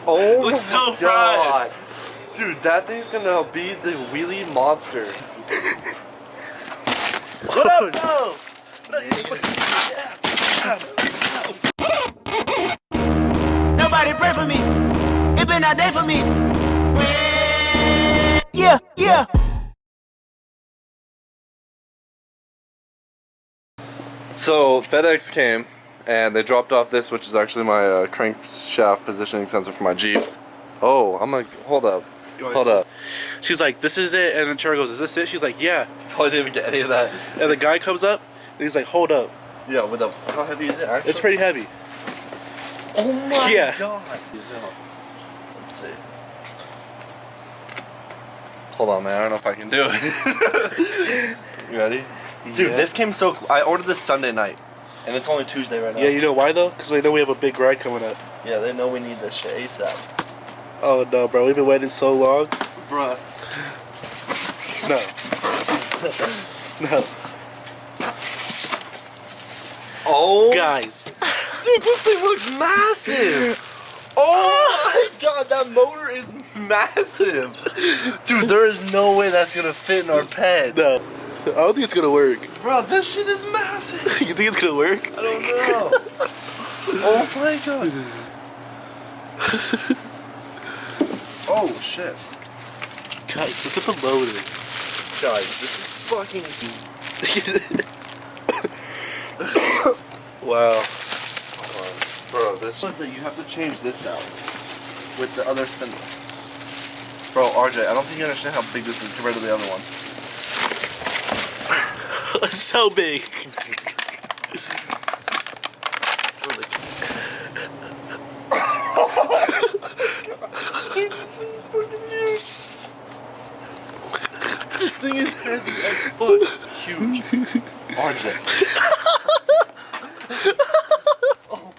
Oh, looks so God. fried. Dude, that thing's gonna be the wheelie monster. What up, bro? Nobody pray for me. It been that day for me. Yeah, yeah. So FedEx came and they dropped off this, which is actually my crankshaft positioning sensor for my Jeep. Oh, I'm like, hold up. She's like, this is it, and then Trevor goes, is this it? She's like, yeah. Probably didn't even get any of that. And the guy comes up, and he's like, hold up. Yeah, with the, how heavy is it actually? It's pretty heavy. Oh my God. Let's see. Hold on, man. I don't know if I can do it. You ready? Dude, Yeah. this came so... I ordered this Sunday night, and it's only Tuesday right now. Yeah, you know why though? Because they know we have a big ride coming up. Yeah, they know we need this shit ASAP. Oh no, bro. We've been waiting so long. Bruh. No. No. Oh. Guys. Dude, this thing looks massive. Oh my God, that motor is massive. Dude, there is no way that's gonna fit in our ped. No. I don't think it's gonna work. Bro, this shit is massive. You think it's gonna work? I don't know. Oh my God. Oh shit. Guys, look at the loader. Guys, this is fucking... Wow. Hold on. Bro, this is that you have to change this out with the other spindle. Bro, RJ, I don't think you understand how big this is compared to the other one. It's so big. Dude, this thing is fucking huge. This thing is heavy as fuck. Huge. RJ. Oh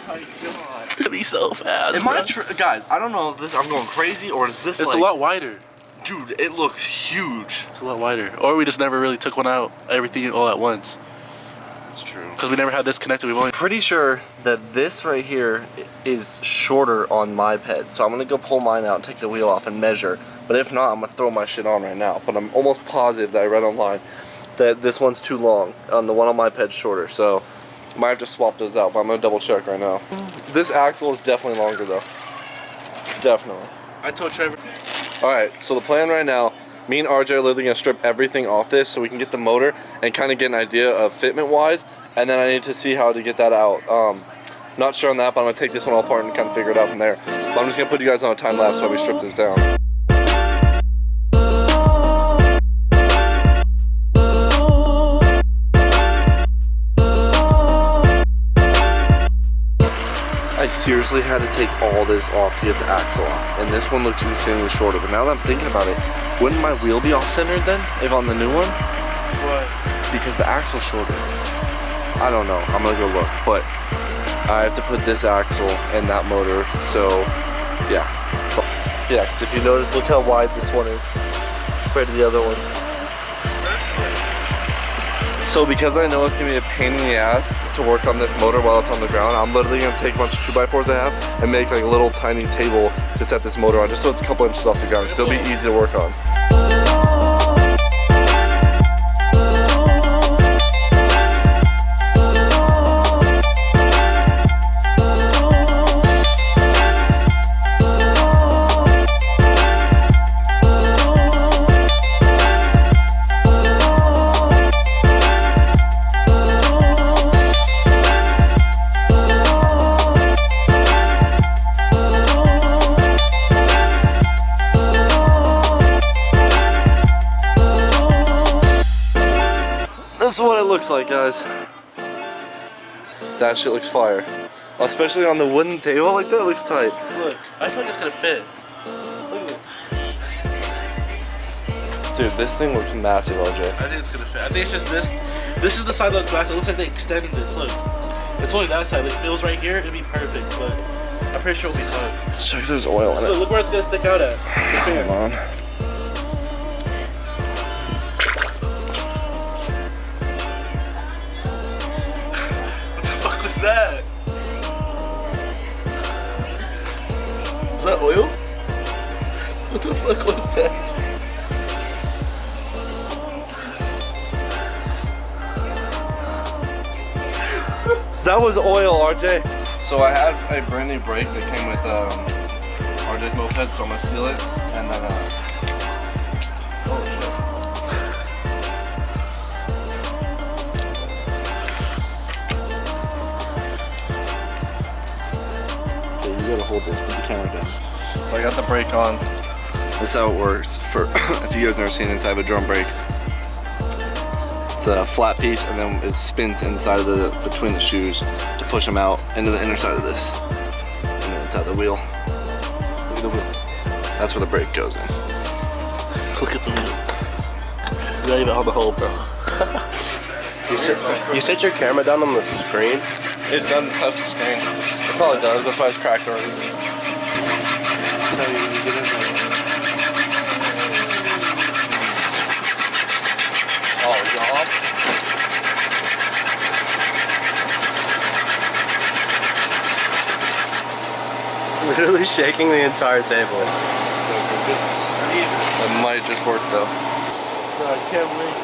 my God. It'll be so fast. Am I guys, I don't know if this, I'm going crazy or is this It's like... a lot wider. Dude, it looks huge. It's a lot wider. Or we just never really took one out, everything all at once. That's true. Because we never had this connected. We've only... Pretty sure that this right here is shorter on my ped. So I'm gonna go pull mine out and take the wheel off and measure. But if not, I'm gonna throw my shit on right now. But I'm almost positive that I read online that this one's too long. The one on my ped's shorter. So I might have to swap those out, but I'm gonna double check right now. This axle is definitely longer though. Definitely. I told Trevor. Alright, so the plan right now, me and RJ are literally going to strip everything off this so we can get the motor and kind of get an idea of fitment wise, and then I need to see how to get that out. Not sure on that, but I'm going to take this one all apart and kind of figure it out from there. But I'm just going to put you guys on a time lapse while we strip this down. I seriously had to take all this off to get the axle off, and this one looks insanely shorter. But now that I'm thinking about it, wouldn't my wheel be off-centered then, if on the new one? What? Because the axle's shorter. I don't know, I'm gonna go look, but I have to put this axle in that motor, so yeah. Yeah, because if you notice, look how wide this one is compared to the other one. So because I know it's gonna be a pain in the ass to work on this motor while it's on the ground, I'm literally gonna take a bunch of 2x4s I have and make like a little tiny table to set this motor on, just so it's a couple inches off the ground, because it'll be easy to work on. This is what it looks like, guys. That shit looks fire. Especially on the wooden table like that, it looks tight. Look, I feel like it's gonna fit. Look at it. Dude, this thing looks massive, RJ. I think it's gonna fit. I think it's just this. This is the side that looks massive. It looks like they extended this. Look. It's only that side. Like, it feels right here. It'd be perfect, but I'm pretty sure it'll be fine. Let's check if there's oil in So it. look where it's gonna stick out at. Come on. What the fuck was that? Is that oil? What the fuck was that? That was oil, RJ. So I had a brand new brake that came with RJ's moped, so I'm gonna steal it and then oh shit. Okay, you gotta hold this, put the camera down. So I got the brake on. This is how it works. For if you guys never seen this, I have a drum brake. It's a flat piece and then it spins inside of between the shoes to push them out into the inner side of this. And then inside the wheel. Look at the wheel. That's where the brake goes in. Look at the wheel. Not even on the hole, bro. You set your camera down on the screen? It doesn't touch the screen. It probably does, that's why it's cracked already. Oh, y'all. Literally shaking the entire table. It's so good. It might just work though. I can't wait.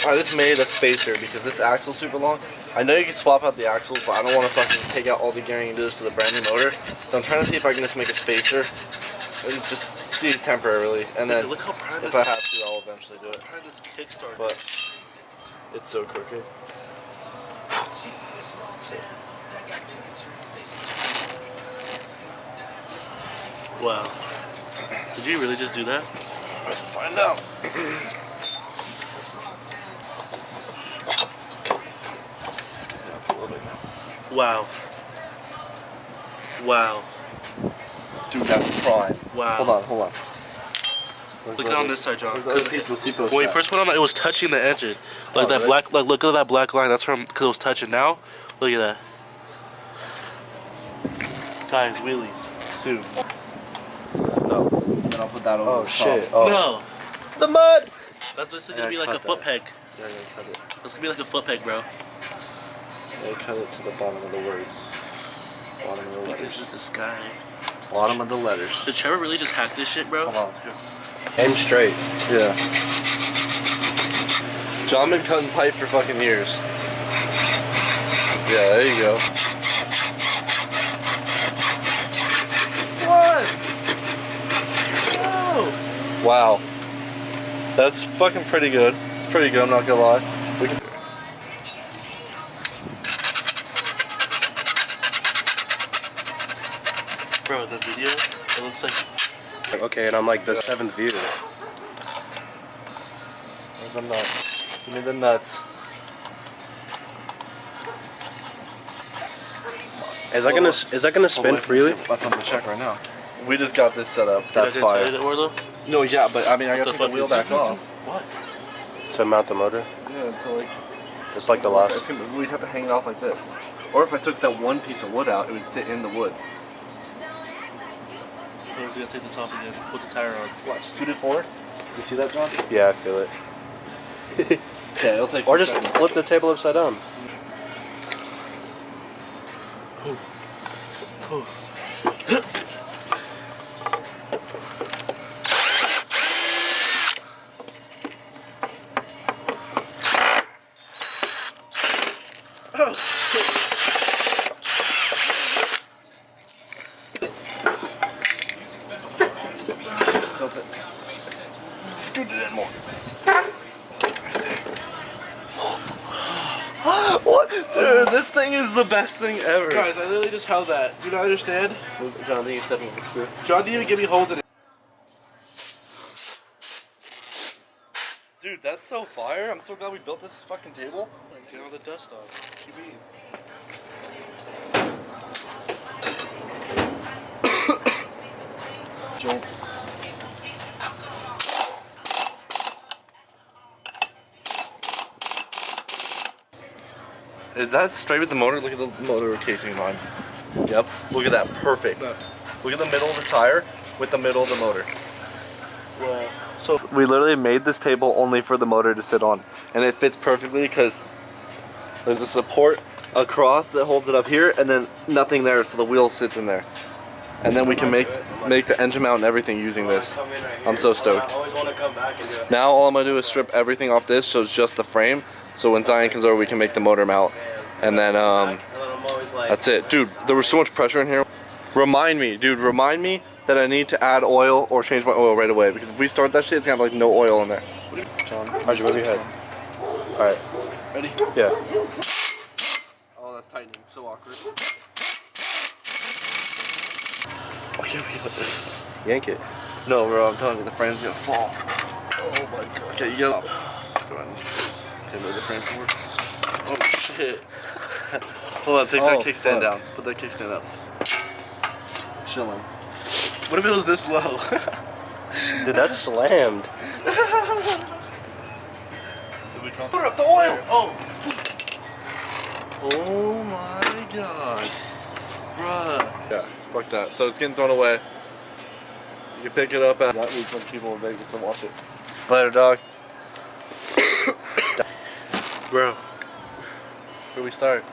I just made a spacer because this axle's super long. I know you can swap out the axles, but I don't want to fucking take out all the gearing and do this to the brand new motor. So I'm trying to see if I can just make a spacer and just see it temporarily. And then Look how proud if I have to, I'll eventually do it. Proud this kickstart. But it's so crooked. Wow. Did you really just do that? Let's find out. Scoot it up a little bit now. Wow. Wow. Dude, that's prime. Wow. Hold on. Look at it on this side, John. Where's the other piece of the seatbelt When you strap? first went on, it was touching the engine. Like Oh, that really? black, like look at that black line. That's from because it was touching. Now, look at that. Guys, wheelies soon. No. Then I'll put that over. Oh the shit. top. Oh. No, The mud! that's what's gonna Yeah, be like a cut foot that. peg. Yeah, I gotta cut it. That's gonna be like a foot peg, bro. I cut it to the bottom of the words. Bottom of the This letters. is the sky. Bottom of the letters. Did Trevor really just hack this shit, bro? Hold on, let's go. Aim straight. Yeah. John been cutting pipe for fucking years. Yeah, there you go. What? Wow. That's fucking pretty good. It's pretty good, I'm not gonna lie. We can... Bro, the video, it looks like. Okay, and I'm like the 7th view. Where's the nuts? Give me the nuts. Is that gonna spin freely? That's on the check right now. We just got this set up. That's Did I fire. tell you that, or though? No, yeah, but I mean, I gotta take the fuck wheel is- back off. What? To mount the motor? Yeah, until like. Just like the last. We'd have to hang it off like this. Or if I took that one piece of wood out, it would sit in the wood. Or is he gonna take this off again? Put the tire on. What? Scoot it forward? You see that, John? Yeah, I feel it. Okay, it'll take. Or 2 just seconds. flip the table upside down. Tilt it. Scoot it in more. What? Dude, this thing is the best thing ever. Guys, I literally just held that. Do you not understand? John, I think you're stepping with the screw. John didn't even give me holes in it. Dude, that's so fire. I'm so glad we built this fucking table. Get all the dust off. What you mean? Jolts. Is that straight with the motor? Look at the motor casing line. Yep. Look at that. Perfect. Look at the middle of the tire with the middle of the motor. Wow. So we literally made this table only for the motor to sit on, and it fits perfectly because there's a support across that holds it up here, and then nothing there, so the wheel sits in there. And then we can make the engine mount and everything using this. I'm so stoked. I always want to come back and do it. Now all I'm gonna do is strip everything off this, so it's just the frame. So when Zion comes over, we can make the motor mount, and then that's it, dude. There was so much pressure in here. Remind me that I need to add oil or change my oil right away, because if we start that shit, it's gonna have like no oil in there. John, how'd you move your head? All right. Ready? Yeah. Oh, that's tightening. So awkward. Okay, we got this. Yank it. No, bro, I'm telling you, the frame's gonna fall. Oh my god. Okay, you get up. Go ahead. Okay, move the frame forward. Oh shit. Hold on, take that kickstand down. Put that kickstand up. Chilling. What if it was this low? Dude, that's slammed. Put up the oil! Oh my god. Bruh. Yeah, fuck that. So it's getting thrown away. You can pick it up at that week when people in Vegas to watch it. Later, dog. Bro, where do we start?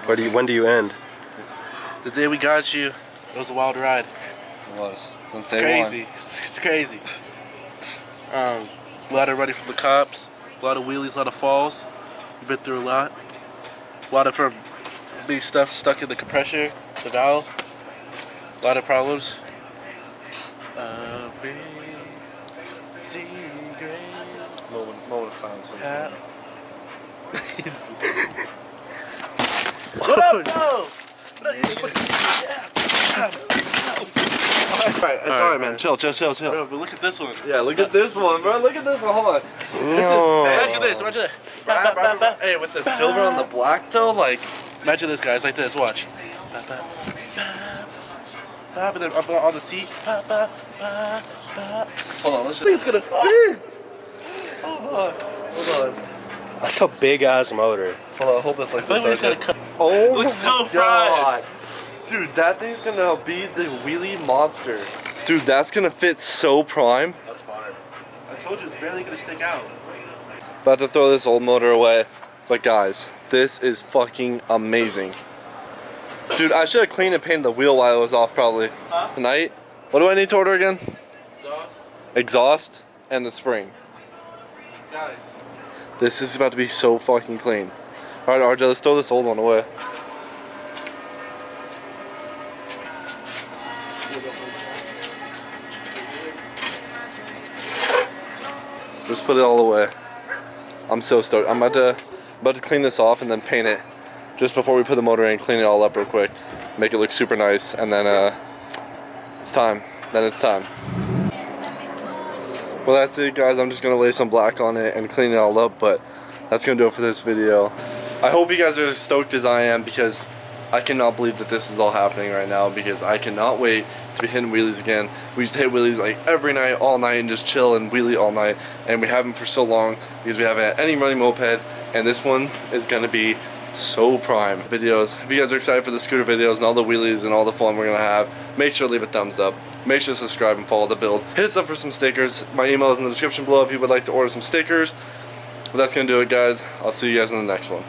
When do you end? The day we got you, it was a wild ride. It was. Since It's crazy. It's crazy. A lot of running from the cops, a lot of wheelies, a lot of falls. We've been through a lot. A lot of from being stuff stuck in the compressor, the valve. A lot of problems. Moment of silence for this. What up, no? Alright, it's alright, man. Chill. Bro, but look at this one. Yeah, look at this one, bro. Look at this one. Hold on. Imagine this. Imagine that. Hey, with The this silver on the black, though, like. Imagine this, guys. Like this. Watch. But then up on the seat. Hold on, let's just. I think it's gonna fit. Hold on. That's a big ass motor. Hold on, hold this like I feel like we're this. just gonna cut. Oh Looks so my fried. god. Dude, that thing's gonna be the wheelie monster. Dude, that's gonna fit so prime. That's fine. I told you it's barely gonna stick out. About to throw this old motor away. But guys, this is fucking amazing. Dude, I should have cleaned and painted the wheel while it was off probably. Tonight. What do I need to order again? Exhaust. Exhaust and the spring. Guys. This is about to be so fucking clean. Alright, RJ, let's throw this old one away. Just put it all away. I'm so stoked. I'm about to clean this off and then paint it just before we put the motor in. Clean it all up real quick, make it look super nice, and then it's time. Then it's time. Well, that's it, guys. I'm just gonna lay some black on it and clean it all up, but that's gonna do it for this video. I hope you guys are as stoked as I am, because I cannot believe that this is all happening right now, because I cannot wait to be hitting wheelies again. We used to hit wheelies like every night, all night, and just chill and wheelie all night, and we haven't for so long because we haven't had any running moped, and this one is gonna be so prime. Videos. If you guys are excited for the scooter videos and all the wheelies and all the fun we're gonna have, make sure to leave a thumbs up. Make sure to subscribe and follow the build. Hit us up for some stickers. My email is in the description below if you would like to order some stickers. But that's gonna do it, guys. I'll see you guys in the next one.